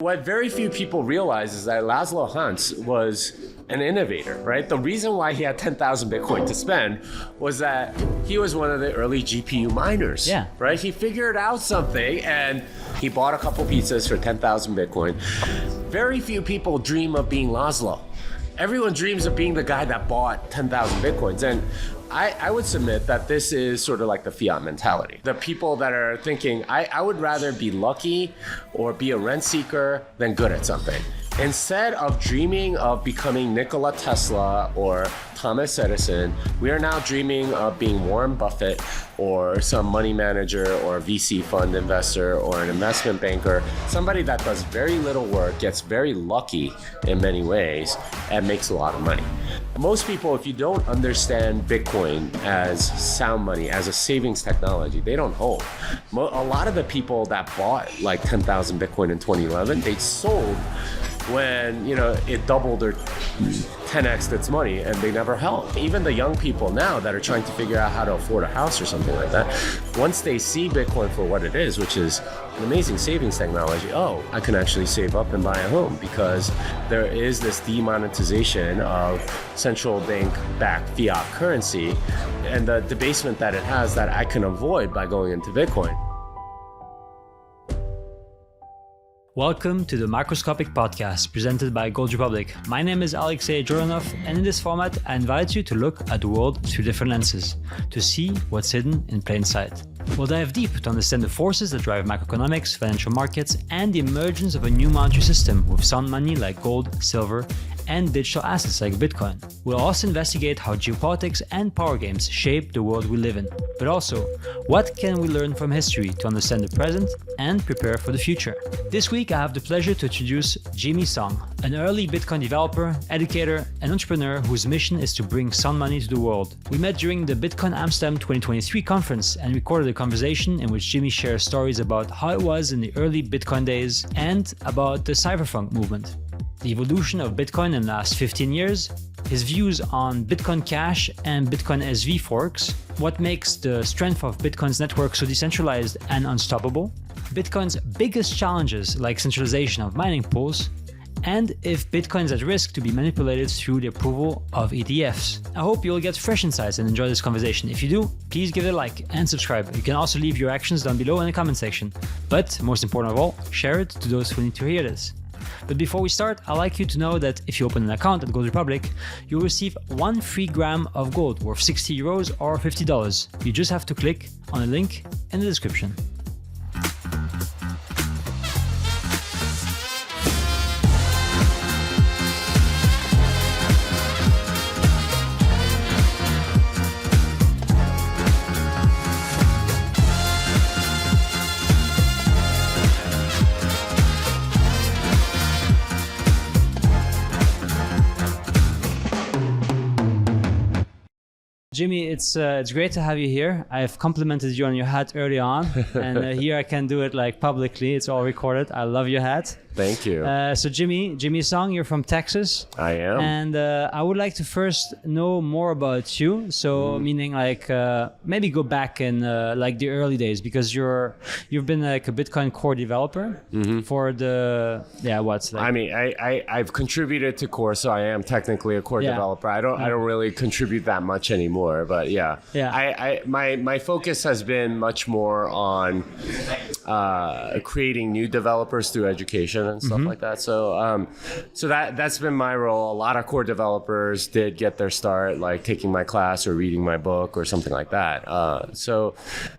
What very few people realize is that Laszlo Hans was an innovator, right? The reason why he had 10,000 Bitcoin to spend was that he was one of the early GPU miners, right? He figured out something and he bought a couple pizzas for 10,000 Bitcoin. Very few people dream of being Laszlo. Everyone dreams of being the guy that bought 10,000 Bitcoins. And I would submit that this is sort of like the fiat mentality. The people that are thinking, I would rather be lucky or be a rent seeker than good at something. Instead of dreaming of becoming Nikola Tesla or Thomas Edison, we are now dreaming of being Warren Buffett or some money manager or VC fund investor or an investment banker, somebody that does very little work, gets very lucky in many ways, and makes a lot of money. Most people, if you don't understand Bitcoin as sound money, as a savings technology, they don't hold. A lot of the people that bought like 10,000 Bitcoin in 2011, they sold when it doubled or 10x'd its money, and they never held. Even the young people now that are trying to figure out how to afford a house or something like that, once they see Bitcoin for what it is, which is an amazing savings technology, I can actually save up and buy a home because there is this demonetization of central bank-backed fiat currency and the debasement that it has that I can avoid by going into Bitcoin. Welcome to the Microscopic Podcast presented by Gold Republic. My name is Alexej Jordanov, and in this format, I invite you to look at the world through different lenses, to see what's hidden in plain sight. We'll dive deep to understand the forces that drive macroeconomics, financial markets, and the emergence of a new monetary system with sound money like gold, silver, and digital assets like Bitcoin. We'll also investigate how geopolitics and power games shape the world we live in. But also, what can we learn from history to understand the present and prepare for the future? This week, I have the pleasure to introduce Jimmy Song, an early Bitcoin developer, educator, and entrepreneur whose mission is to bring sound money to the world. We met during the Bitcoin Amsterdam 2023 conference and recorded a conversation in which Jimmy shares stories about how it was in the early Bitcoin days and about the cypherpunk movement, the evolution of Bitcoin in the last 15 years, his views on Bitcoin Cash and Bitcoin SV forks, what makes the strength of Bitcoin's network so decentralized and unstoppable, Bitcoin's biggest challenges like centralization of mining pools, and if Bitcoin is at risk to be manipulated through the approval of ETFs. I hope you'll get fresh insights and enjoy this conversation. If you do, please give it a like and subscribe. You can also leave your actions down below in the comment section. But most important of all, share it to those who need to hear this. But before we start, I'd like you to know that if you open an account at Gold Republic, you'll receive 1 free gram of gold worth 60 euros or $50. You just have to click on the link in the description. Jimmy, it's great to have you here. I've complimented you on your hat early on, and here I can do it like publicly. It's all recorded. I love your hat. Thank you. So Jimmy Song, you're from Texas. I am. And I would like to first know more about you. So meaning like maybe go back in like the early days, because you've been like a Bitcoin core developer for the I mean, I've contributed to core, so I am technically a core developer. I don't really contribute that much anymore, but my focus has been much more on creating new developers through education and stuff like that. So that's been my role. A lot of core developers did get their start like taking my class or reading my book or something like that.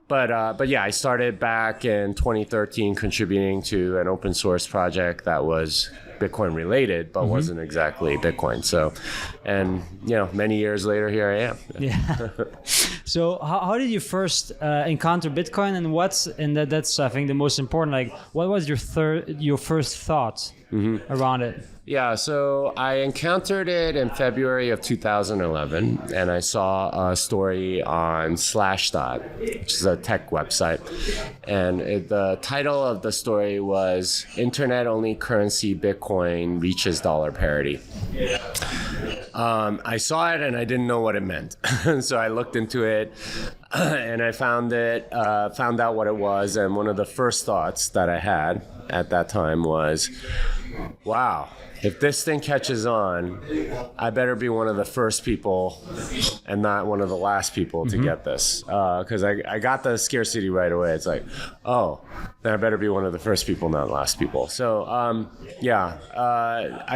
But yeah, I started back in 2013 contributing to an open source project that was Bitcoin related, but wasn't exactly Bitcoin. So, and many years later, here I am. Yeah. So how did you first encounter Bitcoin, and that's I think the most important, like what was your first thought around it? Yeah, so I encountered it in February of 2011, and I saw a story on Slashdot, which is a tech website. And the title of the story was Internet-Only Currency Bitcoin Reaches Dollar Parity. I saw it and I didn't know what it meant. So I looked into it. and I found out what it was. And one of the first thoughts that I had at that time was, wow, if this thing catches on, I better be one of the first people and not one of the last people to get this. Because I got the scarcity right away. It's like, oh, then I better be one of the first people, not last people. So, I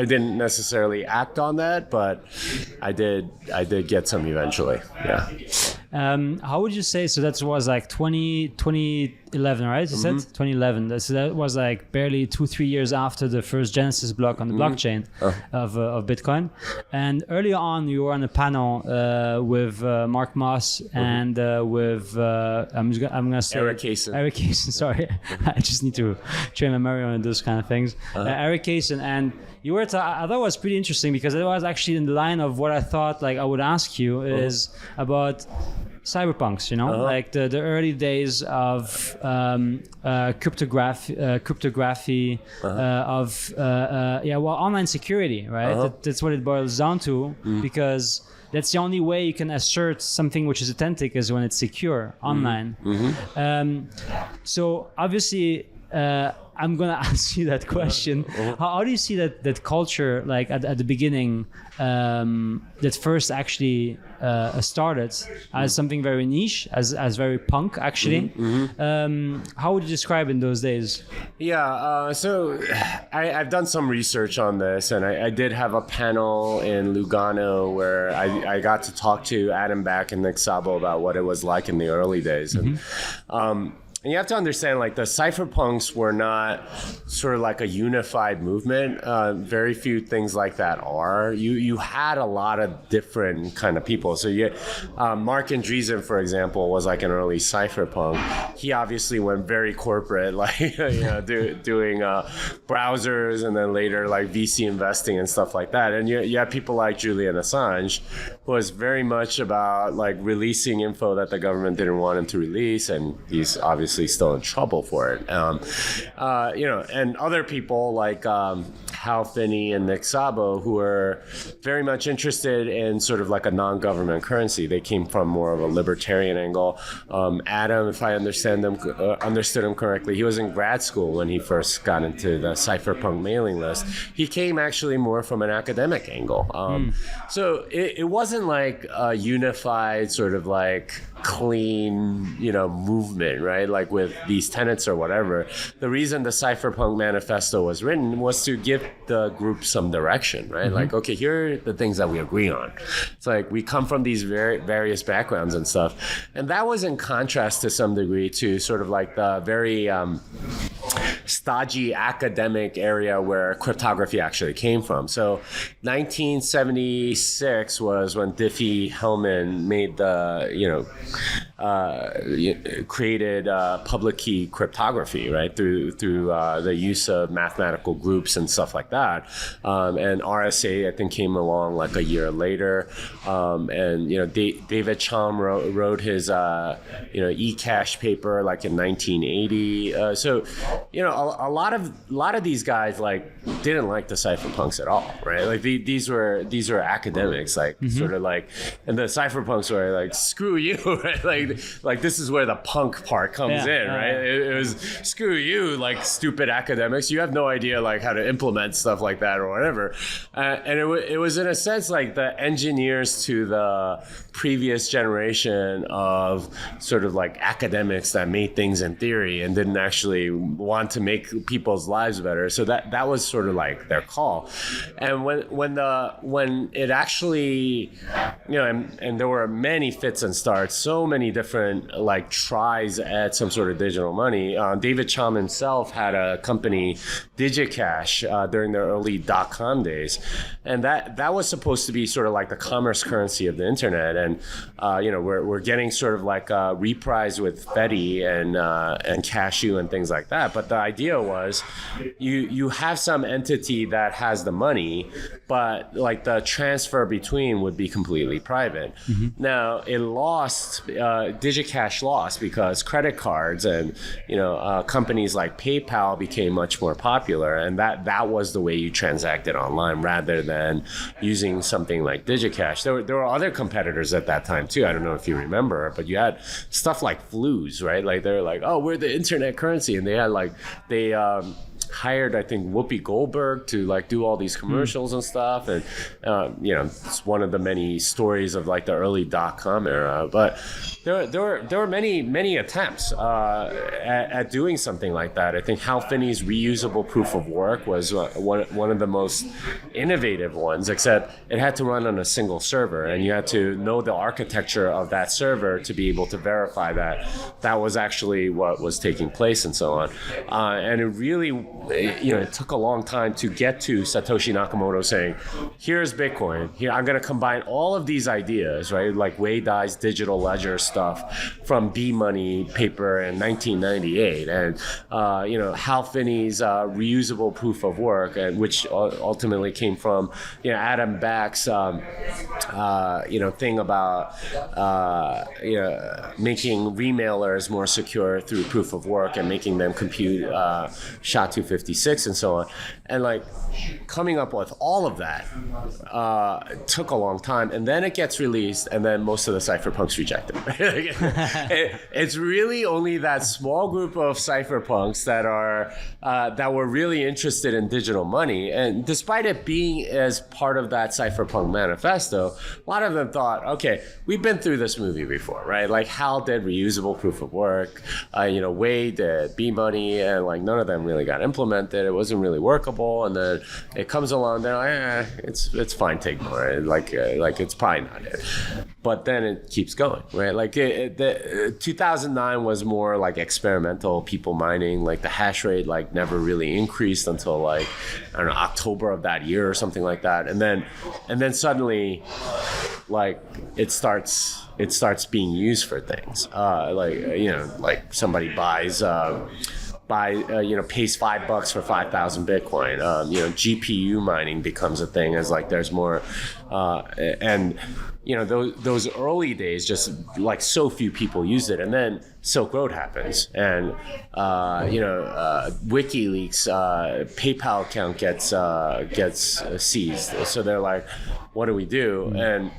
didn't necessarily act on that, but I did get some eventually. Yeah. How would you say, so that was like 2011, right? You said 2011. So that was like barely 2-3 years after the first Genesis block on the blockchain of Bitcoin. And earlier on, you were on a panel with Mark Moss and with, I'm going to say... Eric Kaysen. Eric Kaysen, sorry. I just need to train my memory on those kind of things. Eric Kaysen, and you were, I thought it was pretty interesting because it was actually in the line of what I thought like I would ask you is about cyberpunks, like the early days of cryptography, online security, right? That's what it boils down to, because that's the only way you can assert something which is authentic is when it's secure online. So obviously, I'm gonna ask you that question. How do you see that culture, like at the beginning, that first actually started as something very niche, as very punk actually? How would you describe in those days? Yeah, so I've done some research on this, and I did have a panel in Lugano where I got to talk to Adam Back and Nick Szabo about what it was like in the early days. And you have to understand, like, the cypherpunks were not sort of like a unified movement. Very few things like that are. You had a lot of different kind of people. So you Mark Andreessen, for example, was like an early cypherpunk. He obviously went very corporate, like doing browsers, and then later like VC investing and stuff like that. And you have people like Julian Assange, who was very much about like releasing info that the government didn't want him to release, and he's obviously still in trouble for it. And other people like Hal Finney and Nick Szabo, who are very much interested in sort of like a non-government currency. They came from more of a libertarian angle. Adam, if I understood him correctly, he was in grad school when he first got into the cypherpunk mailing list. He came actually more from an academic angle. So it wasn't like a unified sort of like clean, movement, right? Like with these tenets or whatever. The reason the Cypherpunk Manifesto was written was to give the group some direction, right? Like, okay, here are the things that we agree on. It's like we come from these various backgrounds and stuff. And that was in contrast to some degree to sort of like the very stodgy academic area where cryptography actually came from. So 1976 was when Diffie-Hellman made created public key cryptography, right, through the use of mathematical groups and stuff like that. And RSA, I think, came along like a year later. And David Chaum wrote his eCash paper like in 1980. So a lot of these guys like didn't like the cypherpunks at all, right? Like these were academics, like sort of like, and the cypherpunks were like, screw you, right? Like this is where the punk part comes in, right? It was screw you, like stupid academics. You have no idea like how to implement stuff like that or whatever. And it was in a sense like the engineers to the previous generation of sort of like academics that made things in theory and didn't actually want to make people's lives better. So that was sort of like their call. And when it actually, and there were many fits and starts, so many different like tries at some sort of digital money. David Chaum himself had a company, DigiCash, during the early .com days, and that was supposed to be sort of like the commerce currency of the internet. And we're getting sort of like reprised with Fetty and Cashew and things like that. But the idea was you have some entity that has the money, but like the transfer between would be completely private. Now it lost, DigiCash lost because credit cards and companies like PayPal became much more popular, and that was the way you transacted online rather than using something like DigiCash. There were other competitors at that time too. I don't know if you remember, but you had stuff like Flues, right? Like they're like, oh, we're the internet currency, and they had hired, I think, Whoopi Goldberg to like do all these commercials and stuff, and it's one of the many stories of like the early .com era. But there were many attempts at doing something like that. I think Hal Finney's reusable proof of work was one of the most innovative ones, except it had to run on a single server, and you had to know the architecture of that server to be able to verify that that was actually what was taking place and so on. And it really, it took a long time to get to Satoshi Nakamoto saying, here's Bitcoin. Here, I'm going to combine all of these ideas, right? Like Wei Dai's digital ledger stuff from B-Money paper in 1998, and Hal Finney's reusable proof of work, and which ultimately came from Adam Back's thing about making remailers more secure through proof of work and making them compute SHA-256 and so on. And like coming up with all of that took a long time, and then it gets released, and then most of the cypherpunks reject it. It's really only that small group of cypherpunks that were really interested in digital money, and despite it being as part of that cypherpunk manifesto, a lot of them thought, okay, we've been through this movie before, right? Like Hal did reusable proof of work, Wade did B-Money, and like none of them really got implemented. It wasn't really workable, and then it comes along, they're like, it's fine, take more. Like it's probably not it. But then it keeps going, right? Like 2009 was more like experimental people mining. Like the hash rate like never really increased until like, I don't know, October of that year or something like that. And then suddenly like it starts being used for things. Like somebody pays $5 for 5,000 Bitcoin. GPU mining becomes a thing as like there's more, and those early days, just like so few people used it, and then Silk Road happens, and WikiLeaks PayPal account gets seized. So they're like, what do we do? And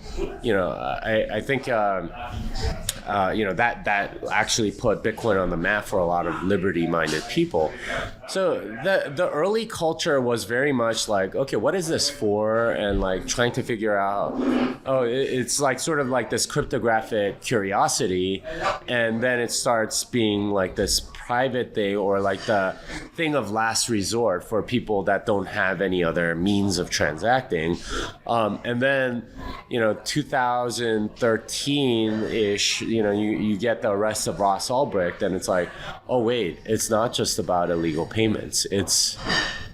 I think that actually put Bitcoin on the map for a lot of liberty-minded people. So the early culture was very much like, okay, what is this for? And like trying to figure out, it's like sort of like this cryptographic curiosity, and then it starts being like this private thing, or like the thing of last resort for people that don't have any other means of transacting. And then 2013-ish, you get the arrest of Ross Ulbricht, and it's like, oh wait, it's not just about illegal payments,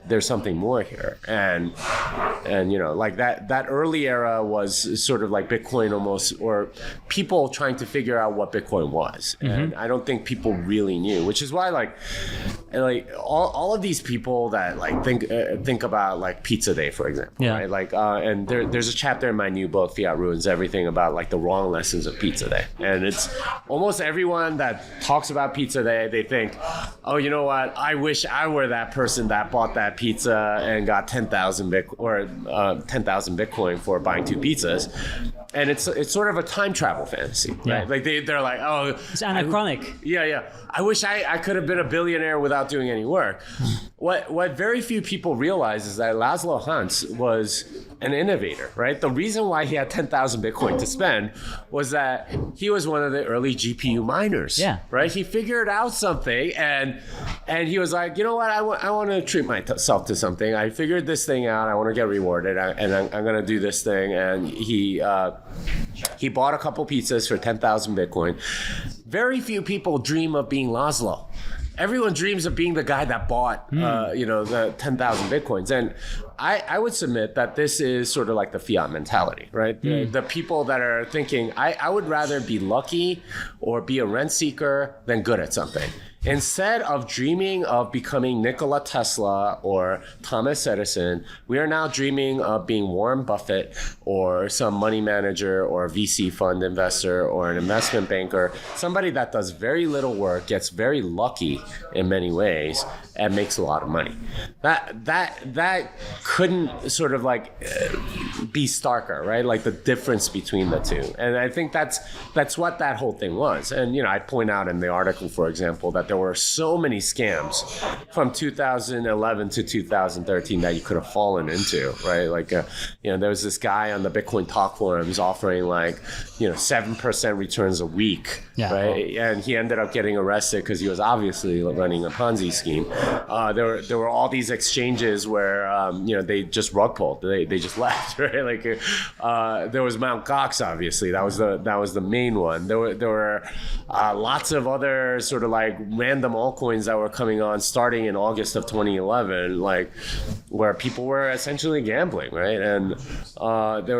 there's something more here. And like that early era was sort of like Bitcoin almost, or people trying to figure out what Bitcoin was. And I don't think people really knew, which is why like all of these people that like think about like Pizza Day, for example, right? Like and there's a chapter in my new book, Fiat Ruins Everything, about like the wrong lessons of Pizza Day. And it's almost everyone that talks about Pizza Day, they think, oh, you know what, I wish I were that person that bought that pizza and got 10,000 Bitcoin for buying 2 pizzas. And it's sort of a time travel fantasy, right? Yeah. Like they're like, oh, it's anachronic. I wish I could have been a billionaire without doing any work. What very few people realize is that Laszlo Hans was an innovator, right? The reason why he had 10,000 Bitcoin to spend was that he was one of the early GPU miners, right? He figured out something, and he was like, you know what? I want to treat myself to something. I figured this thing out. I want to get rewarded, and I'm going to do this thing. And he bought a couple pizzas for 10,000 Bitcoin. Very few people dream of being Laszlo. Everyone dreams of being the guy that bought, the 10,000 Bitcoins. And I would submit that this is sort of like the fiat mentality, right? The people that are thinking, I would rather be lucky or be a rent seeker than good at something. instead of dreaming of becoming Nikola Tesla or Thomas Edison, we are now dreaming of being Warren Buffett or some money manager or a VC fund investor or an investment banker, somebody that does very little work, gets very lucky in many ways, and makes a lot of money. That couldn't sort of like be starker, right? Like the difference between the two. And I think that's what that whole thing was. And, you know, I point out in the article, for example, that there were so many scams from 2011 to 2013 that you could have fallen into, right? Like, you know, there was this guy on the Bitcoin talk forums offering like, you know, 7% returns a week, right? And he ended up getting arrested because he was obviously running a Ponzi scheme. There were all these exchanges where, you know, they just rug pulled. They just left, right? Like, there was Mt. Gox, obviously. That was the main one. There were lots of other sort of like random altcoins that were coming on starting in August of 2011, like where people were essentially gambling, right? And there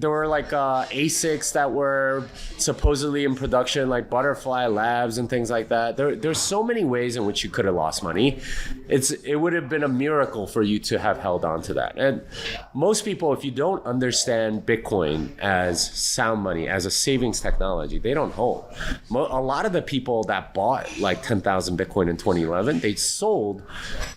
were like ASICs that were supposedly in production, like Butterfly Labs and things like that. There's so many ways in which you could have lost money. It would have been a miracle for you to have held on to that. And most people, if you don't understand Bitcoin as sound money, as a savings technology, they don't hold. A lot of the people that bought like 10,000 Bitcoin in 2011, they sold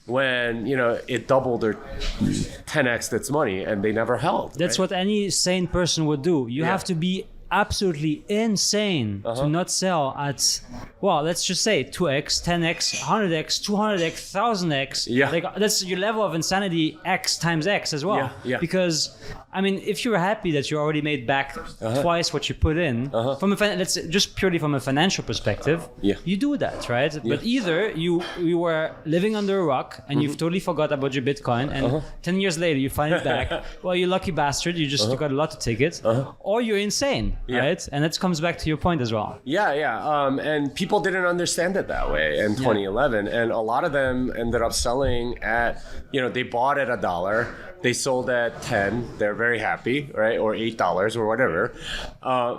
when, you know, it doubled or 10x'd its money, and they never held. That's right? What any sane person would do. You have to be absolutely insane to not sell at, well, let's just say 2x, 10x, 100x, 200x, 1000x. Yeah. Like that's your level of insanity x times x as well. Yeah. Because I mean, if you're happy that you already made back twice what you put in, from let's just purely from a financial perspective, you do that, right? But either you were living under a rock and you've totally forgot about your Bitcoin, and 10 years later you find it back. Well, you lucky bastard, you just got a lotto ticket, or you're insane. Right? And that comes back to your point as well. And people didn't understand it that way in 2011. And a lot of them ended up selling at, you know, they bought at $1, they sold at 10, they're very happy, right? Or $8 or whatever.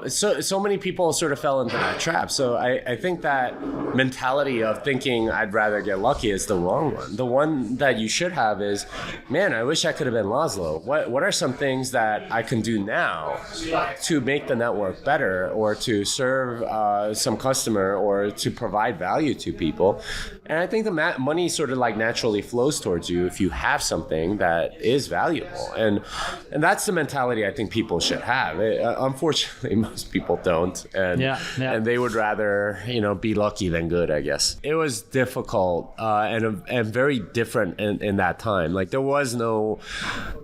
So many people sort of fell into that trap. So I think that mentality of thinking I'd rather get lucky is the wrong one. The one that you should have is, man, I wish I could have been Laszlo. What are some things that I can do now to make the network better, or to serve some customer, or to provide value to people? And I think the money sort of like naturally flows towards you if you have something that is valuable. And that's the mentality I think people should have. Unfortunately, most people don't. And they would rather, you know, be lucky than good, I guess. It was difficult and very different in that time. Like there was no,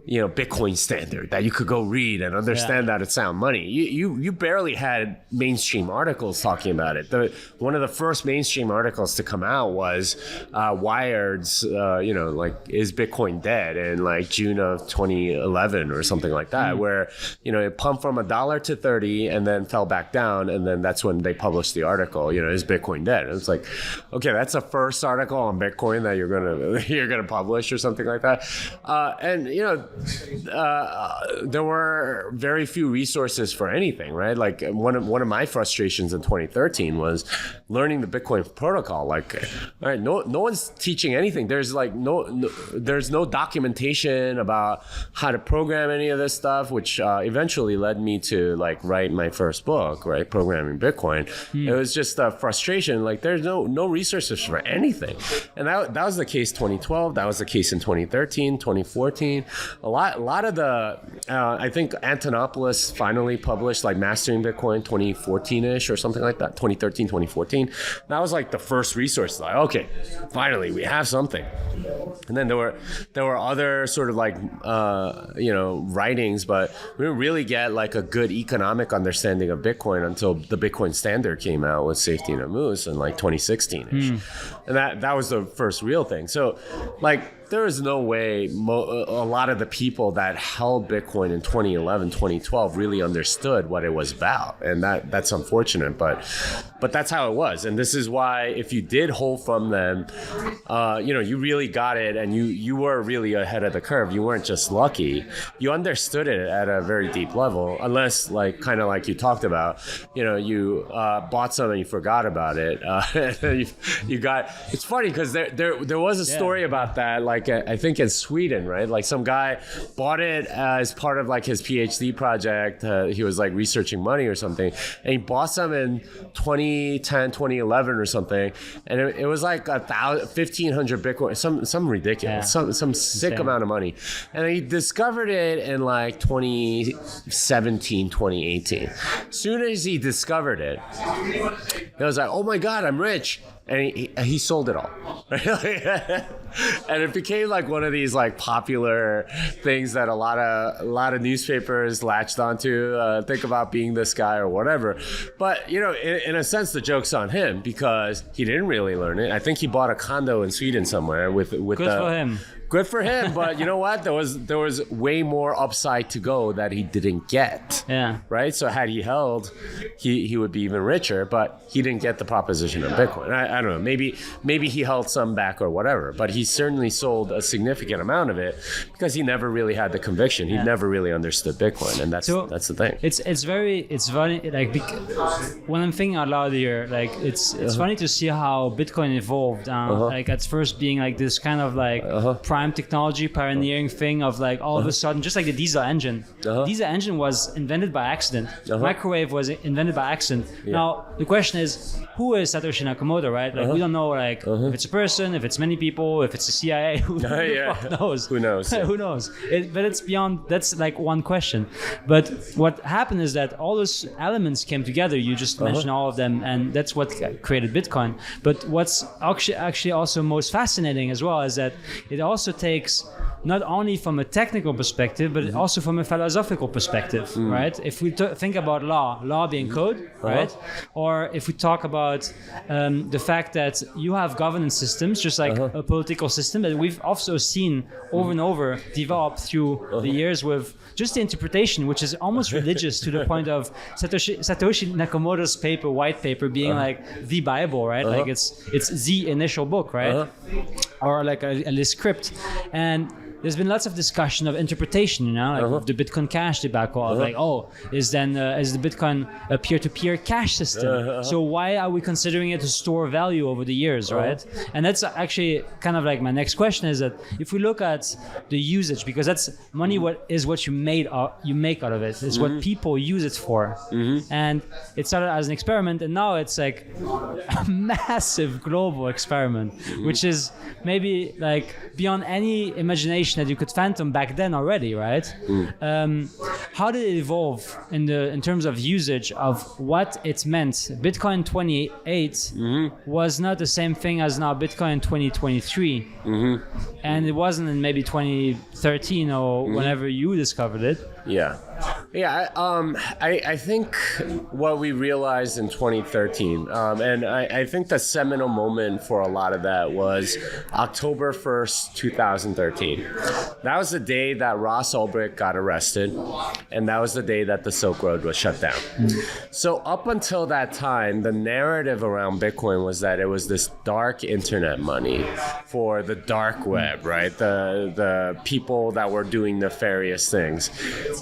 you know, Bitcoin standard that you could go read and understand that it's sound money. You barely had mainstream articles talking about it. One of the first mainstream articles to come out was Wired's, you know, like, is Bitcoin dead, in like June of 2011 or something like that, where, you know, it pumped from $1 to 30 and then fell back down, and then that's when they published the article, you know, is Bitcoin dead? And it's like, okay, that's the first article on Bitcoin that you're gonna publish or something like that. And you know, there were very few resources for anything, right? Like one of my frustrations in 2013 was learning the Bitcoin protocol. Like, all right, no one's teaching anything. There's like there's no documentation about how to program any of this stuff, which eventually led me to like write my first book, right? Programming Bitcoin. It was just a frustration. Like there's no resources for anything. And that was the case 2012. That was the case in 2013, 2014. A lot of the, I think Antonopoulos finally published like Mastering Bitcoin 2014-ish or something like that, 2013, 2014. That was like the first resource. Like, okay, finally we have something. And then there were other sort of like, you know, writings, but we didn't really get like a good economic understanding of Bitcoin until the Bitcoin standard came out with Safety and Amuse in like 2016-ish. And that was the first real thing. So like, there is no way a lot of the people that held Bitcoin in 2011, 2012 really understood what it was about. And that's unfortunate, but that's how it was. And this is why if you did hold from them, you really got it, and you were really ahead of the curve. You weren't just lucky. You understood it at a very deep level, unless kind of like you talked about, you bought some and you forgot about it. You got, it's funny because there was a story about that, like I think in Sweden, right? Like some guy bought it as part of like his PhD project. He was like researching money or something, and he bought some in 2010, 2011 or something, and it was like 1,500 Bitcoin, some ridiculous, some sick amount of money, and he discovered it in like 2017, 2018. Soon as he discovered it, he was like, "Oh my God, I'm rich." And he sold it all. And it became like one of these like popular things that a lot of newspapers latched onto. Think about being this guy or whatever. But in a sense, the joke's on him because he didn't really learn it. I think he bought a condo in Sweden somewhere with Good for him. Good for him, but you know what? There was way more upside to go that he didn't get. Yeah. Right. So had he held, he would be even richer. But he didn't get the proposition of Bitcoin. I don't know. Maybe he held some back or whatever. But he certainly sold a significant amount of it because he never really had the conviction. He never really understood Bitcoin, and that's the thing. It's funny. Like when I'm thinking out loud here, like it's funny to see how Bitcoin evolved. Like at first being like this kind of like prime technology pioneering thing of like all of a sudden, just like the diesel engine. Diesel engine was invented by accident. Microwave was invented by accident. Now the question is, who is Satoshi Nakamoto, right? Like we don't know like if it's a person, if it's many people, if it's the CIA, who the fuck knows? Who knows? Who knows? But it's beyond, that's like one question. But what happened is that all those elements came together. You just mentioned all of them, and that's what created Bitcoin. But what's actually also most fascinating as well is that it also takes not only from a technical perspective, but also from a philosophical perspective, right? If we think about law being code, right? Or if we talk about the fact that you have governance systems, just like a political system that we've also seen over and over develop through the years with just the interpretation, which is almost religious to the point of Satoshi Nakamoto's white paper being like the Bible, right? Like it's the initial book, right? Or like a script. And there's been lots of discussion of interpretation, like the Bitcoin Cash debacle of like, is the Bitcoin a peer-to-peer cash system? So why are we considering it to store value over the years, right? And that's actually kind of like my next question is that if we look at the usage, because that's money, what you make out of it, is what people use it for. And it started as an experiment, and now it's like a massive global experiment, which is maybe like beyond any imagination that you could fathom back then already, right? How did it evolve in terms of usage of what it meant? Bitcoin 28 was not the same thing as now Bitcoin 2023, and it wasn't in maybe 2013 or whenever you discovered it. I think what we realized in 2013, and I think the seminal moment for a lot of that was October 1st, 2013. That was the day that Ross Ulbricht got arrested, and that was the day that the Silk Road was shut down. So up until that time, the narrative around Bitcoin was that it was this dark internet money for the dark web, right? The people that were doing nefarious things.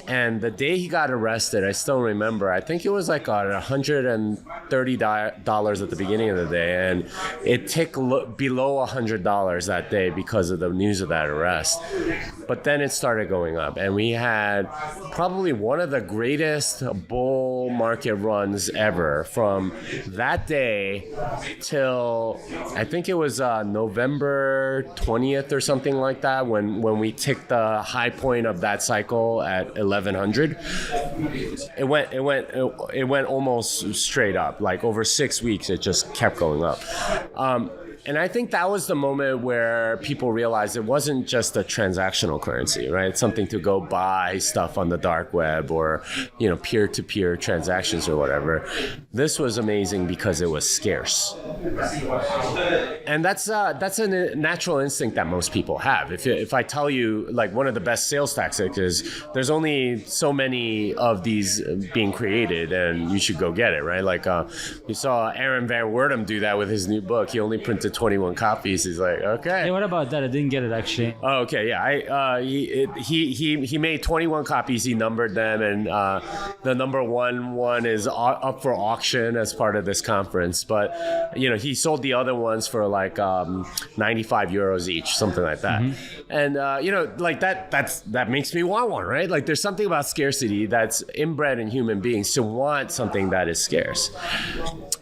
And the day he got arrested, I still remember, I think it was like $130 at the beginning of the day, and it ticked below $100 that day because of the news of that arrest. But then it started going up, and we had probably one of the greatest bull market runs ever from that day till I think it was November 20th or something like that when we ticked the high point of that cycle at 1100. It went almost straight up. Like over 6 weeks, it just kept going up. And I think that was the moment where people realized it wasn't just a transactional currency, right? It's something to go buy stuff on the dark web or, peer-to-peer transactions or whatever. This was amazing because it was scarce. And that's a natural instinct that most people have. If I tell you, like, one of the best sales tactics is there's only so many of these being created, and you should go get it, right? Like, you saw Aaron Van Werdum do that with his new book. He only printed 21 copies. He's like, okay. Hey, what about that? I didn't get it, actually. Oh, okay, yeah. He made 21 copies. He numbered them, and the number one is up for auction as part of this conference. But he sold the other ones for like 95 euros each, something like that. And like that makes me want one, right? Like, there's something about scarcity that's inbred in human beings to want something that is scarce.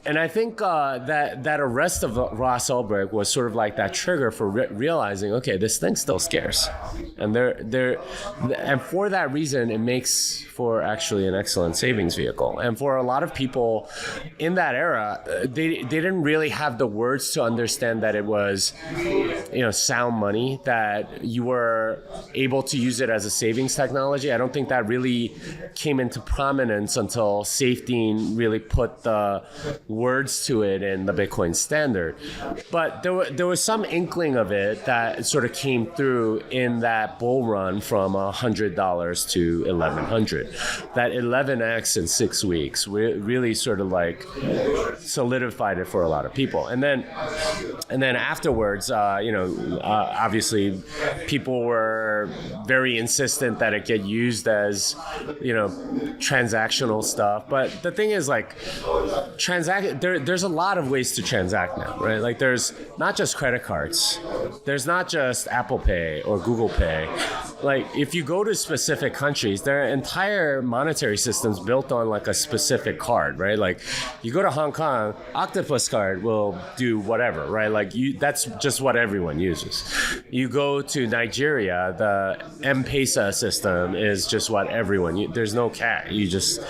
And I think that arrest of Ross Ulbricht was sort of like that trigger for realizing, okay, this thing's still scarce, and and for that reason, it makes for actually an excellent savings vehicle. And for a lot of people in that era, they didn't really have the words to understand that it was, sound money, that you were able to use it as a savings technology. I don't think that really came into prominence until Safety really put the words to it in the Bitcoin standard. But there was some inkling of it that sort of came through in that bull run from $100 to $1,100. That 11x in 6 weeks really sort of like solidified it for a lot of people. And then afterwards, obviously people were very insistent that it get used as, transactional stuff. But the thing is, like, there's a lot of ways to transact now, right? Like, there's not just credit cards. There's not just Apple Pay or Google Pay. Like, if you go to specific countries, there are entire monetary systems built on like a specific card, right? Like, you go to Hong Kong, Octopus card will do whatever, right? Like, that's just what everyone uses. You go to Nigeria, the M-Pesa system is just what everyone there's no cat. You just,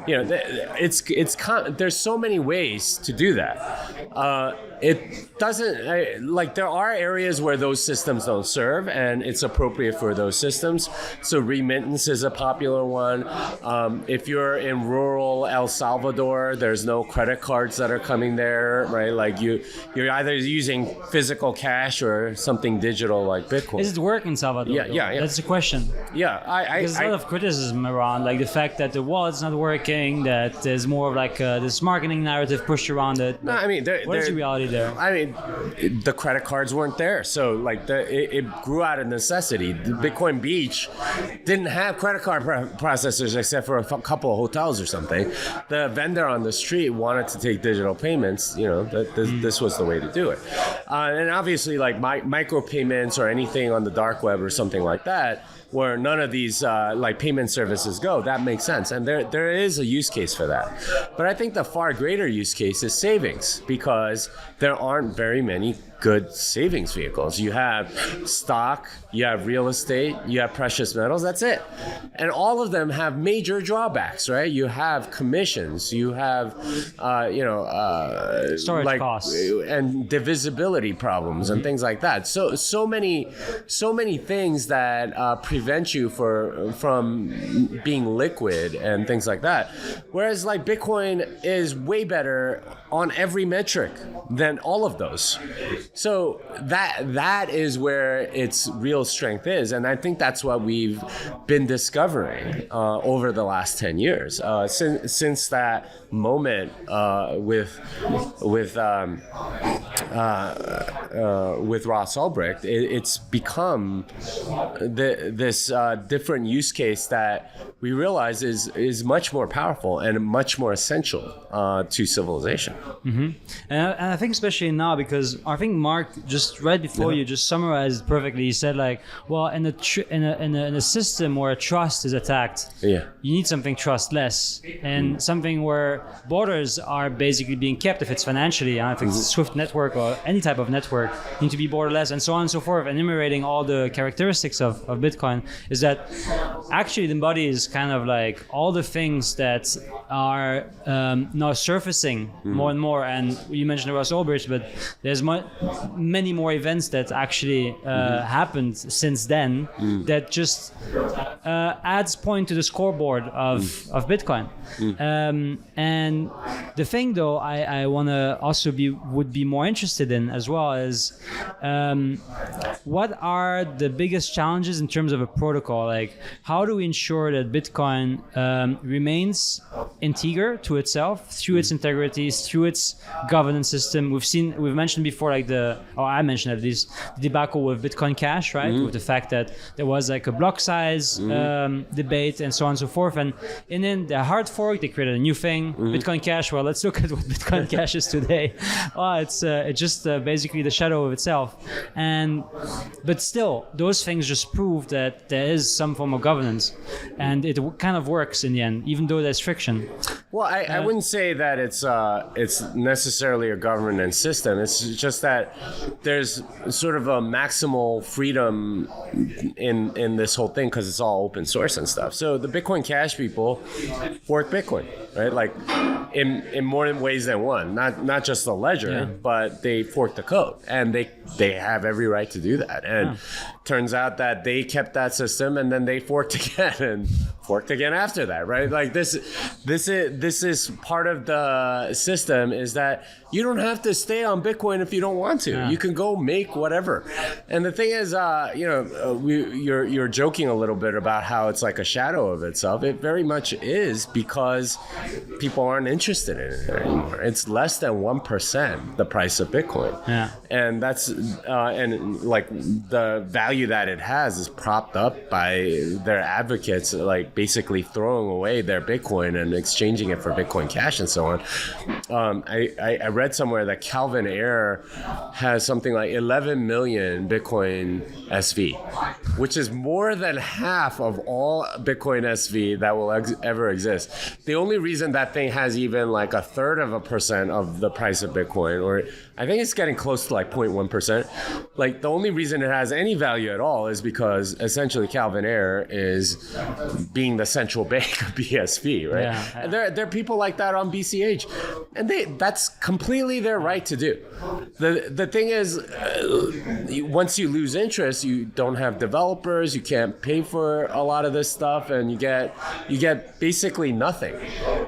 there's so many ways to do that. It doesn't, like, there are areas where those systems don't serve, and it's appropriate for those systems. So remittance is a popular one. If you're in rural El Salvador, there's no credit cards that are coming there, right? Like, you're either using physical cash or something digital like Bitcoin. Does it work in Salvador? Yeah. That's the question. Yeah, there's a lot of criticism around, like, the fact that the wallet's not working, that there's more of like this marketing narrative pushed around it. No, I mean, what is the reality there? I mean, the credit cards weren't there, so like it grew out of necessity. Bitcoin Beach didn't have credit card processors except for a couple of hotels or something. The vendor on the street wanted to take digital payments. This was the way to do it. And obviously, like, micropayments or anything on the dark web or something like that, where none of these like payment services go, that makes sense. And there is a use case for that. But I think the far greater use case is savings, because there aren't very many good savings vehicles. You have stock, you have real estate, you have precious metals, that's it. And all of them have major drawbacks, right? You have commissions, you have, storage costs and divisibility problems and things like that. So many things that prevent you from being liquid and things like that. Whereas, like, Bitcoin is way better on every metric than all of those. So that is where its real strength is, and I think that's what we've been discovering over the last 10 years. Since that moment with Ross Ulbricht, it's become this different use case that we realize is much more powerful and much more essential to civilization. Mm-hmm. And I think especially now, because I think Mark just right before you just summarized it perfectly. He said, like, well, in a system where trust is attacked, you need something trustless, and something where borders are basically being kept. If it's financially, if it's a Swift network or any type of network, need to be borderless, and so on and so forth. And enumerating all the characteristics of Bitcoin is that actually it embodies kind of like all the things that are now surfacing more and more. And you mentioned Ross Ulbricht, but there's many more events that actually happened since then that just adds point to the scoreboard of Bitcoin. And the thing though I want to also would be more interested in as well is what are the biggest challenges in terms of a protocol? Like, how do we ensure that Bitcoin remains integer to itself through its integrities, through its governance system? We've mentioned before, like I mentioned at least the debacle with Bitcoin Cash, right? With the fact that there was like a block size debate and so on and so forth. And then the hard fork, they created a new thing, Bitcoin Cash. Well, let's look at what Bitcoin Cash is today. It's just basically the shadow of itself. But still, those things just prove that there is some form of governance, and it kind of works in the end, even though there's friction. Well, I wouldn't say that it's necessarily a governance system. It's just that there's sort of a maximal freedom in this whole thing because it's all open source and stuff. So the Bitcoin Cash people fork Bitcoin, right? Like in more ways than one. Not just the ledger, but they fork the code, and they have every right to do that. And turns out that they kept that system, and then they forked again and forked again after that, right? Like this is part of the system, is that you don't have to stay on Bitcoin if you don't want to. You can go make whatever. And the thing is, you're joking a little bit about how it's like a shadow of itself. It very much is, because people aren't interested in it anymore. It's less than 1% the price of Bitcoin. And that's and like the value that it has is propped up by their advocates, like basically throwing away their Bitcoin and exchanging it for Bitcoin Cash and so on. I read somewhere that Calvin Ayre has something like 11 million Bitcoin SV, which is more than half of all Bitcoin SV that will ever exist. The only reason that thing has even like 1/3% of the price of Bitcoin, or I think it's getting close to like 0.1%. Like the only reason it has any value at all is because essentially Calvin Ayre is being the central bank of BSV, right? And there are people like that on BCH, and that's completely their right to do. The thing is, once you lose interest, you don't have developers, you can't pay for a lot of this stuff, and you get basically nothing.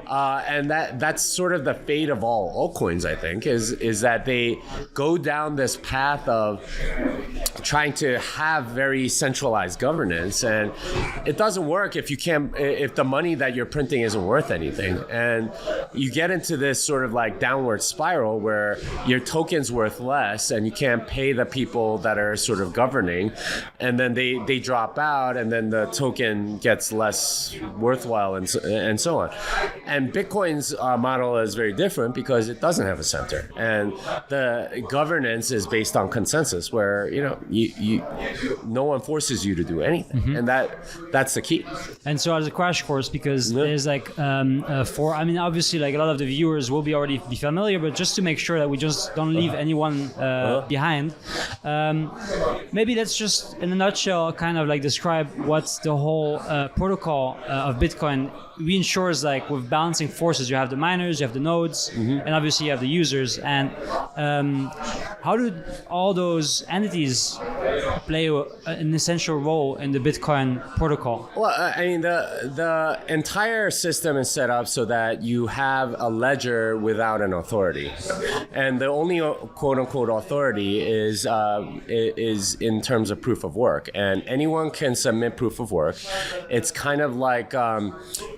And that's sort of the fate of all altcoins, I think, is that they go down this path of trying to have very centralized governance, and it doesn't work if the money that you're printing isn't worth anything. And you get into this sort of like downward spiral where your token's worth less and you can't pay the people that are sort of governing, and then they drop out, and then the token gets less worthwhile and so on. And Bitcoin's model is very different because it doesn't have a center, and the governance is based on consensus, where you no one forces you to do anything, and that's the key. And so as a crash course, because there's like obviously like a lot of the viewers will already be familiar, but just to make sure that we just don't leave anyone behind, maybe let's just in a nutshell kind of like describe what the whole protocol of Bitcoin ensures. Like with balancing forces, you have the miners, you have the nodes, and obviously you have the users. And how do all those entities play an essential role in the Bitcoin protocol? Well, I mean, the entire system is set up so that you have a ledger without an authority, and the only quote unquote authority is in terms of proof of work, and anyone can submit proof of work. It's kind of like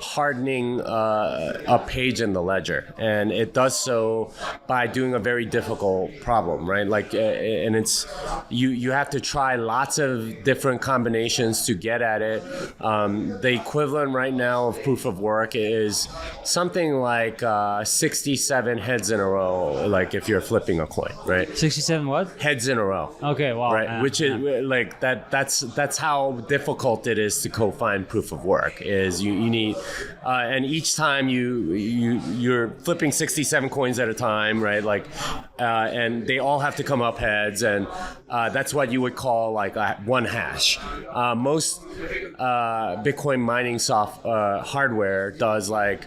hardening a page in the ledger, and it does so by doing a very difficult problem, right? Like, and it's you have to try lots of different combinations to get at it. The equivalent right now of proof of work is something like 67 heads in a row, like if you're flipping a coin, right? 67 what? Heads in a row. Okay, wow. Right, which is like that's how difficult it is to co-find proof of work. Is you need, and each time you're flipping 67 coins at a time, right? Like, and they all have to come up heads, and That's what you would call like one hash. Most Bitcoin mining hardware does like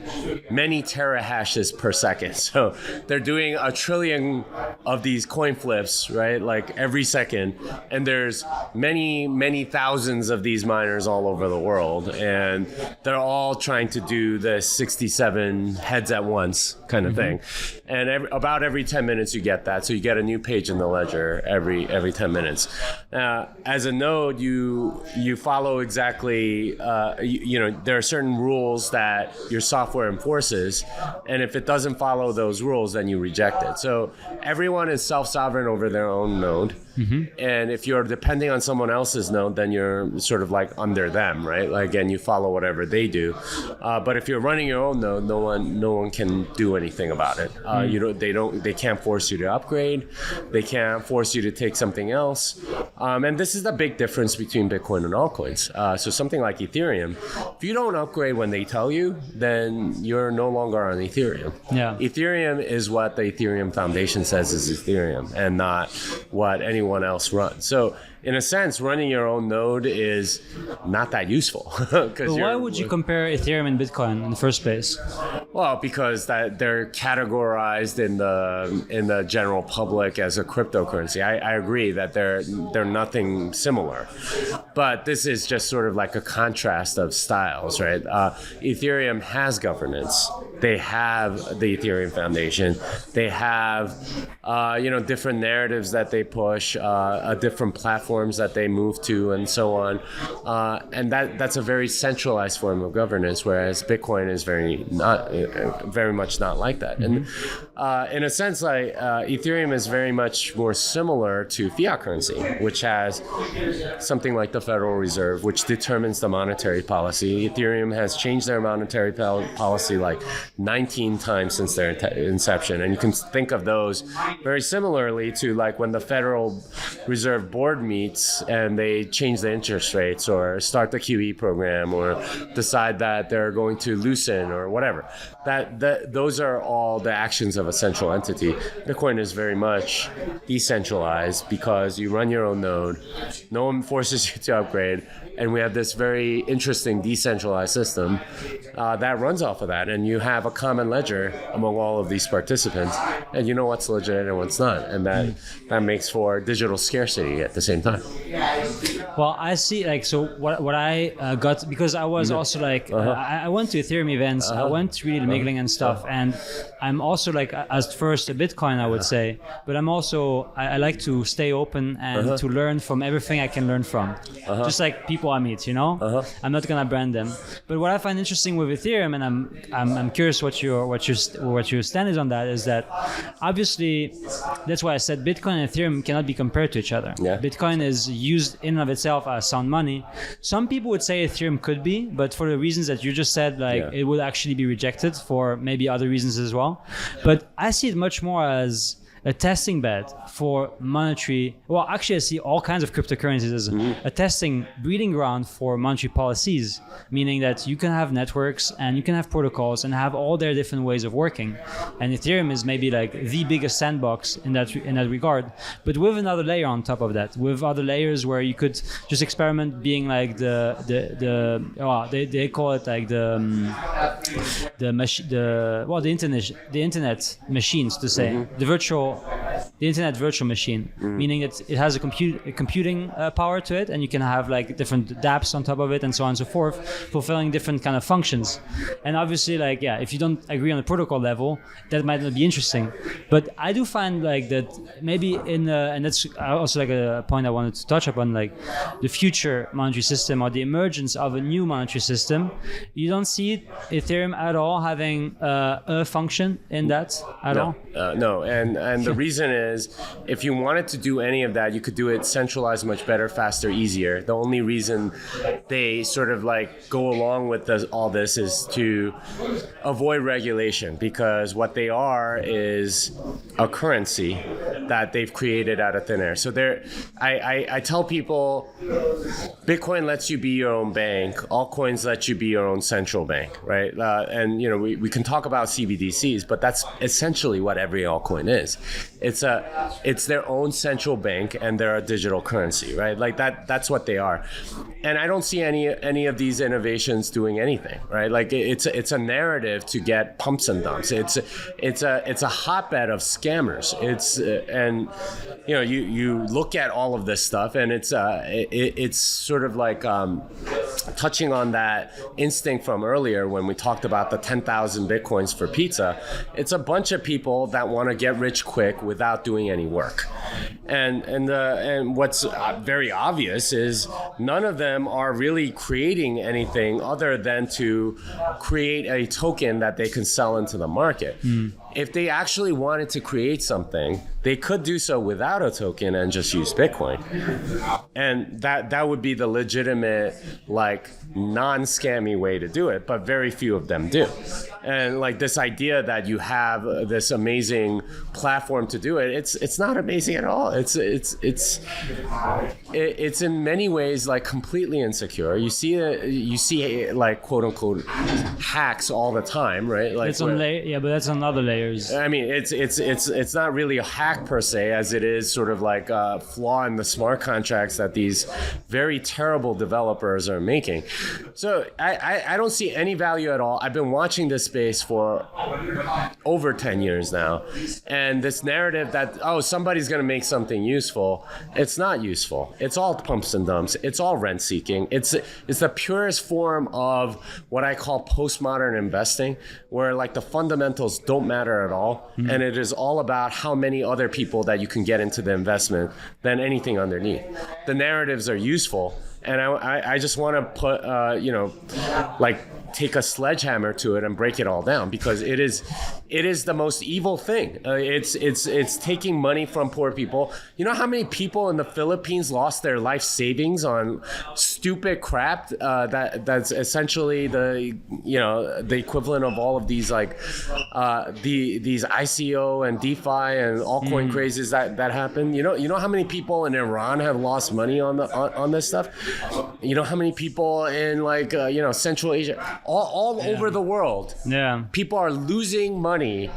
many terahashes per second. So they're doing 1 trillion of these coin flips, right? Like every second. And there's many thousands of these miners all over the world. And they're all trying to do the 67 heads at once kind of thing. And about every 10 minutes you get that. So you get a new page in the ledger every 10 minutes. As a node, you follow exactly, there are certain rules that your software enforces. And if it doesn't follow those rules, then you reject it. So everyone is self-sovereign over their own node. And if you're depending on someone else's node, then you're sort of like under them, right? Like, again, you follow whatever they do. But if you're running your own node, no one can do anything about it. They can't force you to upgrade. They can't force you to take something else. And this is the big difference between Bitcoin and altcoins. So something like Ethereum, if you don't upgrade when they tell you, then you're no longer on Ethereum. Yeah. Ethereum is what the Ethereum Foundation says is Ethereum, and not what anyone else runs. So in a sense, running your own node is not that useful. But why would you compare Ethereum and Bitcoin in the first place? Well, because they're categorized in the general public as a cryptocurrency. I agree that they're nothing similar, but this is just sort of like a contrast of styles, right? Ethereum has governance. They have the Ethereum Foundation. They have different narratives that they push, different platforms that they move to, and so on. And that's a very centralized form of governance, whereas Bitcoin is very much not like that. And in a sense, like Ethereum is very much more similar to fiat currency, which has something like the Federal Reserve, which determines the monetary policy. Ethereum has changed their monetary policy like 19 times since their inception. And you can think of those very similarly to like when the Federal Reserve Board meets and they change the interest rates or start the QE program or decide that they're going to loosen or whatever. Those are all the actions of a central entity. Bitcoin is very much decentralized because you run your own node. No one forces you to upgrade. And we have this very interesting decentralized system that runs off of that. And you have a common ledger among all of these participants. And you know what's legit and what's not. And that makes for digital scarcity at the same time. Well, I see, like, so what I got, because I was also like, I went to Ethereum events, I went really to mingling and stuff. And I'm also like, as first a Bitcoin, I would say, but I'm also, I like to stay open and to learn from everything I can learn from. Just like people I meet, I'm not gonna brand them. But what I find interesting with Ethereum, and I'm curious what your stand is on that, is that obviously that's why I said Bitcoin and Ethereum cannot be compared to each other. Yeah. Bitcoin is used in and of itself as sound money. Some people would say Ethereum could be, but for the reasons that you just said, it would actually be rejected for maybe other reasons as well. But I see it much more as a testing bed for monetary, well, actually I see all kinds of cryptocurrencies as a testing breeding ground for monetary policies, meaning that you can have networks and you can have protocols and have all their different ways of working. And Ethereum is maybe like the biggest sandbox in that regard, but with another layer on top of that, with other layers where you could just experiment being like they call it like the internet machines, to say, the internet virtual machine, meaning that it has a computing power to it, and you can have like different dApps on top of it and so on and so forth, fulfilling different kind of functions. And obviously, like, if you don't agree on the protocol level, that might not be interesting. But I do find like that maybe and that's also like a point I wanted to touch upon, like the future monetary system or the emergence of a new monetary system. You don't see Ethereum at all having a function in that at all? No, and the reason is, if you wanted to do any of that, you could do it centralized much better, faster, easier. The only reason they sort of like go along with all this is to avoid regulation, because what they are is a currency that they've created out of thin air. So I tell people, Bitcoin lets you be your own bank. Altcoins let you be your own central bank, right? And we can talk about CBDCs, but that's essentially what every altcoin is. it's their own central bank, and they're a digital currency, right? Like that's what they are. And I don't see any of these innovations doing anything, right? Like it's a narrative to get pumps and dumps. It's a hotbed of scammers. And you look at all of this stuff, and it's sort of like touching on that instinct from earlier when we talked about the 10,000 Bitcoins for pizza. It's a bunch of people that want to get rich quick without doing any work. And what's very obvious is none of them are really creating anything other than to create a token that they can sell into the market. If they actually wanted to create something, they could do so without a token and just use Bitcoin. And that would be the legitimate, like, non-scammy way to do it, but very few of them do. And like this idea that you have this amazing platform to do it, it's not amazing at all. It's in many ways like completely insecure. You see like quote unquote hacks all the time, right? Like but that's on other layers. I mean, it's not really a hack per se, as it is sort of like a flaw in the smart contracts that these very terrible developers are making. So I don't see any value at all. I've been watching this space for over 10 years now, and this narrative that somebody's going to make something useful, it's not useful. It's all pumps and dumps. It's all rent seeking. It's the purest form of what I call postmodern investing, where like the fundamentals don't matter at all, and it is all about how many other people that you can get into the investment than anything underneath. The narratives are useful, and I just want to put take a sledgehammer to it and break it all down, because it is the most evil thing. It's taking money from poor people. You know how many people in the Philippines lost their life savings on stupid crap that's essentially the equivalent of all of these like these ICO and DeFi and altcoin crazes that happen. You know how many people in Iran have lost money on this stuff. You know how many people in like Central Asia, all over the world. Yeah, people are losing money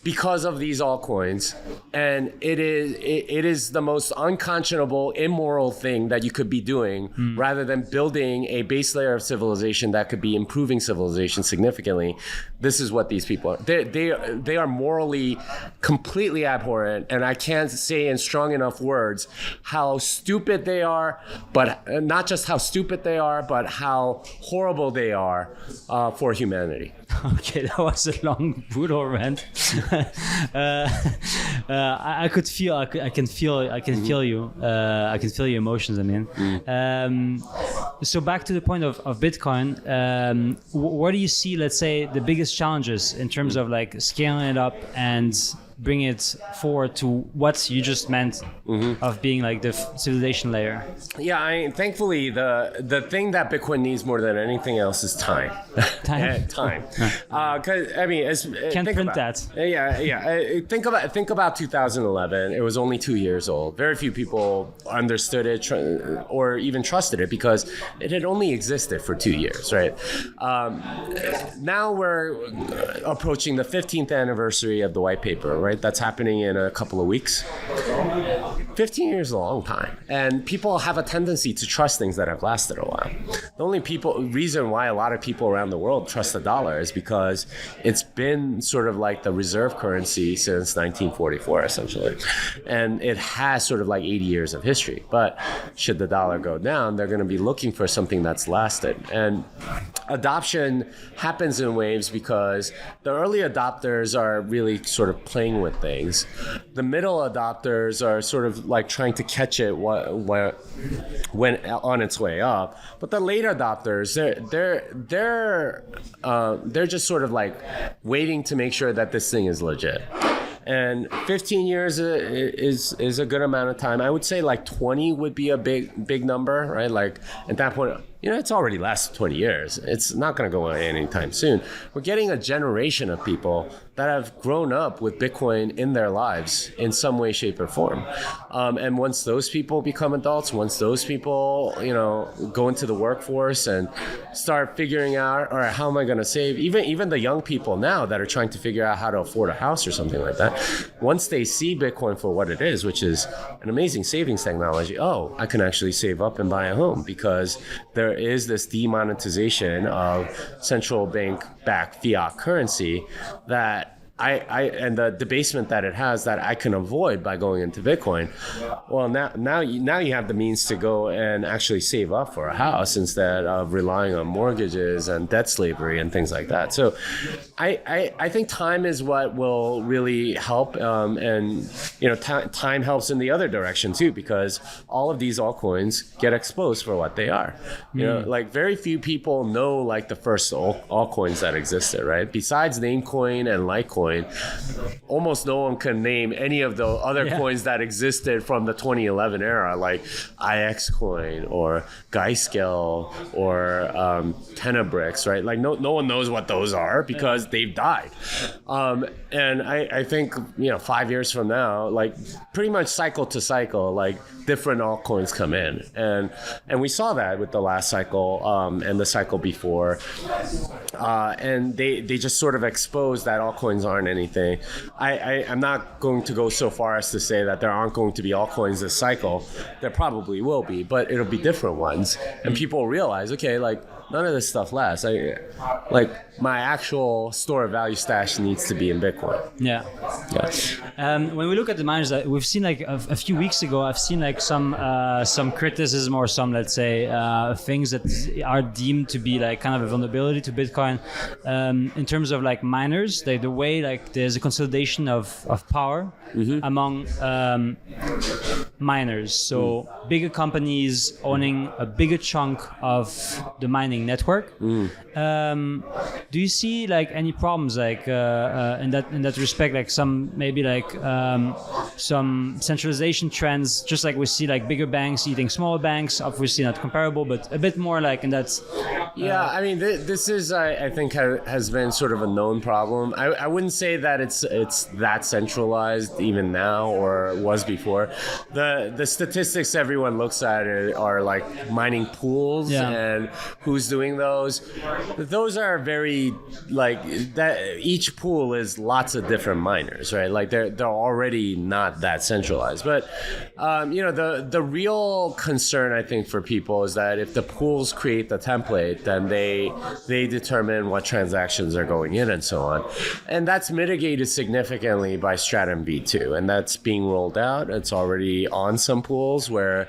because of these altcoins, and it is the most unconscionable, immoral thing that you could be doing, rather than building a base layer of civilization that could be improving civilization significantly. This is what these people are. They are morally completely abhorrent, and I can't say in strong enough words how stupid they are, but not just how stupid they are, but how horrible they are for humanity. Okay, that was a long, brutal rant. I can feel you. I can feel your emotions. I mean, so back to the point of Bitcoin. Where do you see, let's say, the biggest challenges in terms of like scaling it up and bring it forward to what you just meant of being like the civilization layer? Yeah, thankfully the thing that Bitcoin needs more than anything else is time. Time. Because I mean, can't print that. Yeah. Think about 2011. It was only 2 years old. Very few people understood it or even trusted it, because it had only existed for 2 years, right? Now we're approaching the 15th anniversary of the white paper, right? That's happening in a couple of weeks. 15 years is a long time, and people have a tendency to trust things that have lasted a while. The only reason why a lot of people around the world trust the dollar is because it's been sort of like the reserve currency since 1944, essentially, and it has sort of like 80 years of history. But should the dollar go down, they're going to be looking for something that's lasted. And adoption happens in waves, because the early adopters are really sort of playing with things. The middle adopters are sort of like trying to catch it when on its way up. But the late adopters, they're just sort of like waiting to make sure that this thing is legit. And 15 years is a good amount of time. I would say like 20 would be a big number, right? Like at that point, it's already lasted 20 years. It's not going to go away anytime soon. We're getting a generation of people that have grown up with Bitcoin in their lives in some way, shape, or form. And once those people become adults, once those people, go into the workforce and start figuring out, all right, how am I going to save? Even the young people now that are trying to figure out how to afford a house or something like that, once they see Bitcoin for what it is, which is an amazing savings technology, I can actually save up and buy a home because there is this demonetization of central bank-backed fiat currency that and the debasement that it has that I can avoid by going into Bitcoin. Well, now you have the means to go and actually save up for a house instead of relying on mortgages and debt slavery and things like that. So I think time is what will really help. And time helps in the other direction too, because all of these altcoins get exposed for what they are. Like very few people know like the first altcoins that existed, right? Besides Namecoin and Litecoin, almost no one can name any of the other coins that existed from the 2011 era, like IX coin or Grayscale or Tenebrix, right? Like no one knows what those are because they've died. And I think 5 years from now, like pretty much cycle to cycle, like different altcoins come in, and we saw that with the last cycle and the cycle before, and they just sort of exposed that altcoins aren't anything. I'm not going to go so far as to say that there aren't going to be altcoins this cycle. There probably will be, but it'll be different ones, and people realize, okay, like none of this stuff lasts. My actual store of value stash needs to be in Bitcoin. Yeah. When we look at the miners, we've seen like a few weeks ago, I've seen like some criticism or some, let's say, things that are deemed to be like kind of a vulnerability to Bitcoin in terms of like miners, the way like there's a consolidation of power among miners. So bigger companies owning a bigger chunk of the mining network. Do you see like any problems like in that respect, like some maybe like some centralization trends, just like we see like bigger banks eating smaller banks, obviously not comparable, but a bit more like in that. I mean, this is, I think, has been sort of a known problem. I wouldn't say that it's that centralized even now or was before. The statistics everyone looks at are like mining pools and who's doing those. Those are very like that. Each pool is lots of different miners, right? Like they're already not that centralized. But the real concern, I think, for people is that if the pools create the template, then they determine what transactions are going in and so on. And that's mitigated significantly by Stratum V2. And that's being rolled out. It's already on some pools where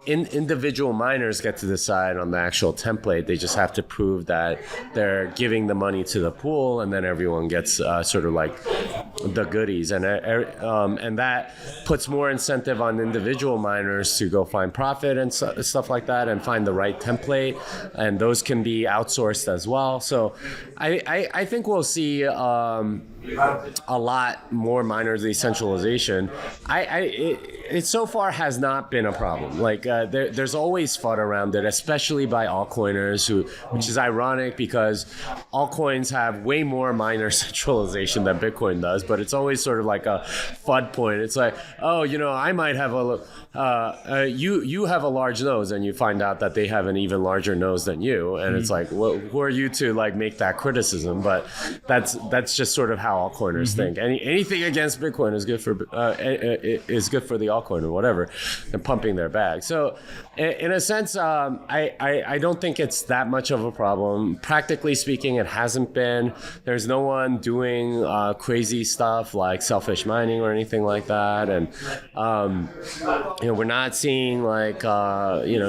individual miners get to decide on the actual template. They just have to prove that they're giving the money to the pool, and then everyone gets sort of like the goodies. And that puts more incentive on individual miners to go find profit and stuff like that and find the right template. And those can be outsourced as well. So I think we'll see a lot more miner decentralization. It so far has not been a problem. Like there's always FUD around it, especially by altcoiners, which is ironic because altcoins have way more miner centralization than Bitcoin does. But it's always sort of like a FUD point. It's like, I might have you have a large nose, and you find out that they have an even larger nose than you, and it's like, well, who are you to like make that criticism? But that's just sort of how altcoiners think. Anything against Bitcoin is good for the altcoin or whatever, and pumping their bag. So in a sense, I don't think it's that much of a problem. Practically speaking, it hasn't been. There's no one doing crazy stuff like selfish mining or anything like that, and we're not seeing like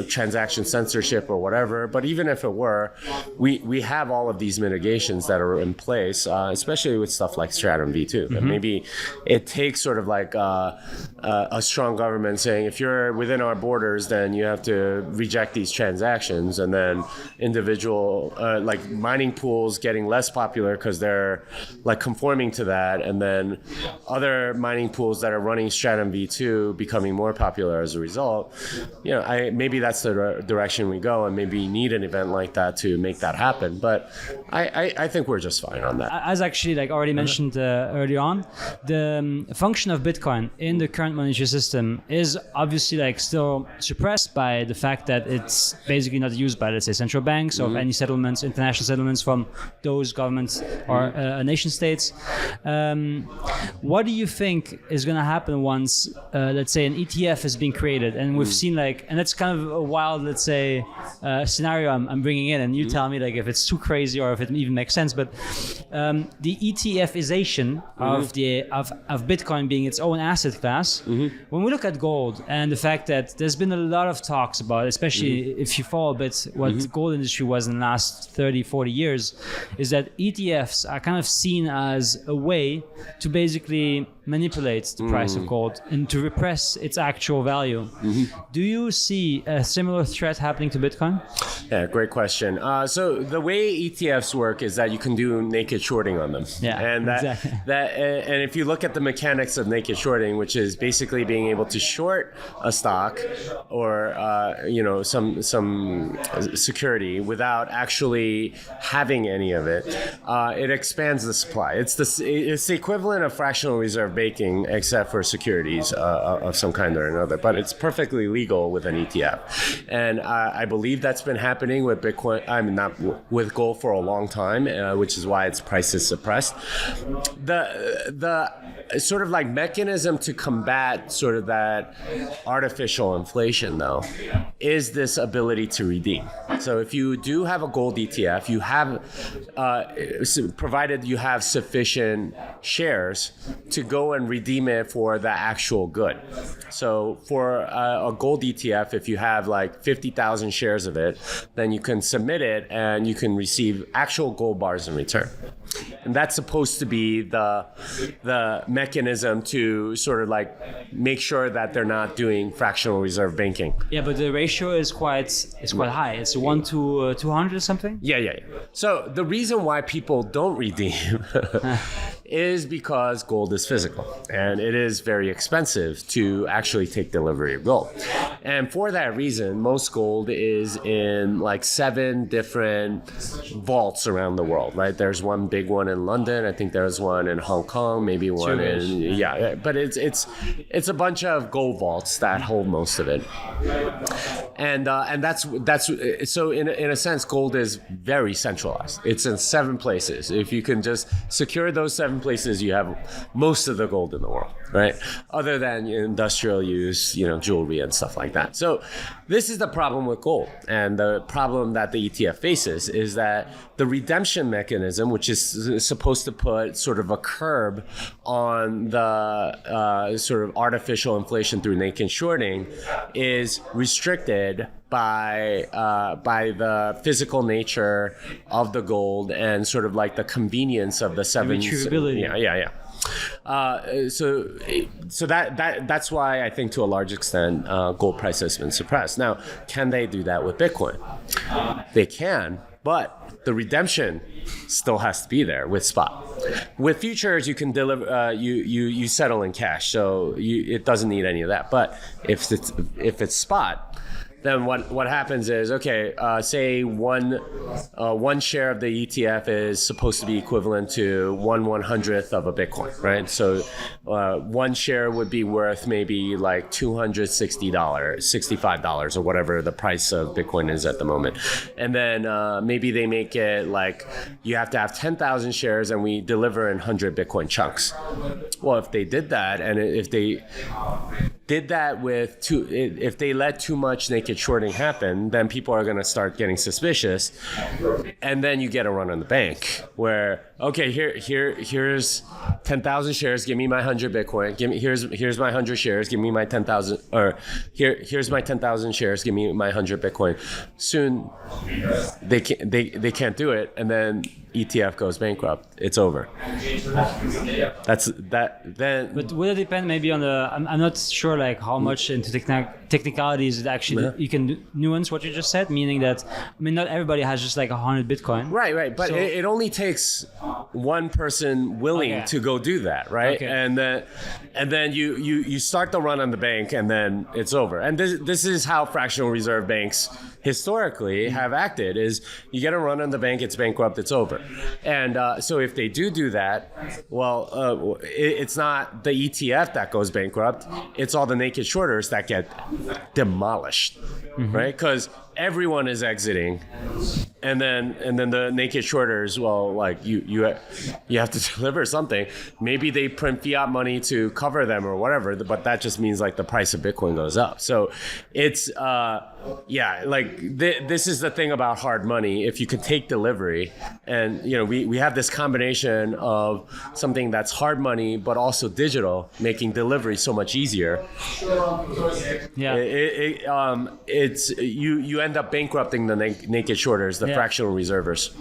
transaction censorship or whatever. But even if it were, we have all of these mitigations that are in place, especially with stuff like Stratum V2. And maybe it takes sort of like a strong government saying, if you're within our borders, then you have have to reject these transactions, and then individual like mining pools getting less popular because they're like conforming to that, and then other mining pools that are running Stratum v2 becoming more popular as a result. Maybe that's the direction we go, and maybe you need an event like that to make that happen. But I think we're just fine on that. As actually like already mentioned earlier on, the function of Bitcoin in the current monetary system is obviously like still suppressed by the fact that it's basically not used by, let's say, central banks or any settlements, international settlements from those governments or nation states. What do you think is going to happen once, let's say, an ETF is being created? And we've seen like, and that's kind of a wild, let's say, scenario I'm bringing in, and you tell me like if it's too crazy or if it even makes sense. But the ETFization of Bitcoin being its own asset class, when we look at gold and the fact that there's been a lot of talks about, especially if you follow a bit what the gold industry was in the last 30, 40 years, is that ETFs are kind of seen as a way to basically manipulate the price of gold and to repress its actual value. Do you see a similar threat happening to Bitcoin? Yeah, great question. So the way ETFs work is that you can do naked shorting on them. Yeah, and and if you look at the mechanics of naked shorting, which is basically being able to short a stock or some security without actually having any of it, it expands the supply. It's the equivalent of fractional reserve banking, except for securities of some kind or another. But it's perfectly legal with an ETF, and I believe that's been happening with Bitcoin. I mean, not with gold for a long time, which is why its price is suppressed. The sort of like mechanism to combat sort of that artificial inflation, though, is this ability to redeem. So if you do have a gold ETF, you have, provided you have sufficient shares to go and redeem it for the actual good. So for a gold ETF, if you have like 50,000 shares of it, then you can submit it and you can receive actual gold bars in return. And that's supposed to be the mechanism to sort of like make sure that they're not doing fractional reserve banking. Yeah, but the ratio is quite high. It's 1 to 200 or something? Yeah. So the reason why people don't redeem is because gold is physical and it is very expensive to actually take delivery of gold. And for that reason, most gold is in like 7 different vaults around the world, right? There's one big one in London. I think there's one in Hong Kong, maybe one but it's a bunch of gold vaults that hold most of it. And that's so in a sense, gold is very centralized. It's in 7 places. If you can just secure those 7 places, you have most of the gold in the world, right? Other than industrial use, jewelry and stuff like that. So this is the problem with gold. And the problem that the ETF faces is that the redemption mechanism, which is supposed to put sort of a curb on the sort of artificial inflation through naked shorting, is restricted by the physical nature of the gold and sort of like the convenience of the 7. Retrievability. Yeah. So that's why I think to a large extent gold price has been suppressed. Now, can they do that with Bitcoin? They can, but the redemption still has to be there with spot. With futures, you can deliver. You settle in cash, so it doesn't need any of that. But if it's spot, then what happens is, say one share of the ETF is supposed to be equivalent to 1/100th of a Bitcoin, right? So one share would be worth maybe like $260, $65 or whatever the price of Bitcoin is at the moment. And then maybe they make it like you have to have 10,000 shares and we deliver in 100 Bitcoin chunks. Well, if they did that, and if they did that if they let too much naked shorting happen, then people are going to start getting suspicious, and then you get a run on the bank where here's 10,000 shares, give me my 100 Bitcoin. Here's my 100 shares, give me my 10,000, or here's my 10,000 shares, give me my 100 Bitcoin. Soon they can't do it, and then ETF goes bankrupt. It's over. That's that. Then, but would it depend maybe on the? I'm not sure like how much into technicalities it actually you can nuance what you just said, meaning that not everybody has just like 100 Bitcoin. Right. But so, it only takes one person willing to go do that, right? Okay. And then you start the run on the bank, and then it's over. And this is how fractional reserve banks historically have acted: is you get a run on the bank, it's bankrupt, it's over. And so if they do that, well, it's not the ETF that goes bankrupt; it's all the naked shorters that get demolished, right? Because everyone is exiting, and then the naked shorters, well, like you have to deliver something. Maybe they print fiat money to cover them or whatever, but that just means like the price of Bitcoin goes up. So it's this is the thing about hard money. If you can take delivery, and we have this combination of something that's hard money but also digital, making delivery so much easier. Yeah, it's you end up bankrupting the naked shorters, the fractional reservers.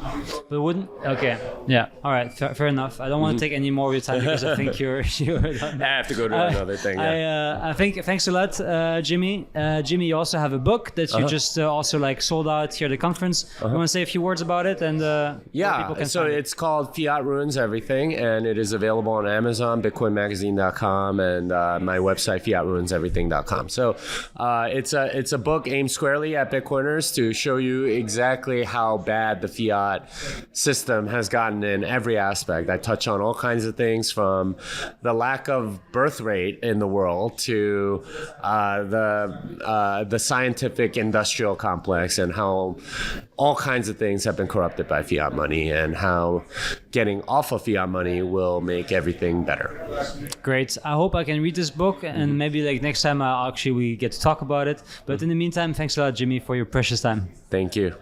But wouldn't? Okay. Yeah. All right. Fair enough. I don't want to take any more of your time because I think you're done. I have to go to another thing. Yeah. I think thanks a lot, Jimmy. Jimmy, you also have a book that you just also like sold out here at the conference. You want to say a few words about it and people can so it's called Fiat Ruins Everything, and it is available on Amazon, bitcoinmagazine.com, and my website fiatruinseverything.com. So it's a book aimed squarely at Bitcoiners to show you exactly how bad the fiat system has gotten in every aspect. I touch on all kinds of things, from the lack of birth rate in the world to the scientific industrial complex, and how all kinds of things have been corrupted by fiat money, and how getting off of fiat money will make everything better. Great. I hope I can read this book, and maybe like next time we get to talk about it. But in the meantime, thanks a lot, Jimmy, for your precious time. Thank you.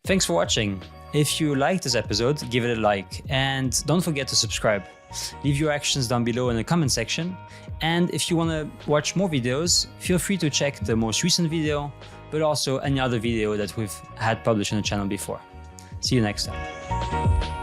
Thanks for watching. If you liked this episode, give it a like, and don't forget to subscribe. Leave your actions down below in the comment section. And if you want to watch more videos, feel free to check the most recent video, but also any other video that we've had published on the channel before. See you next time.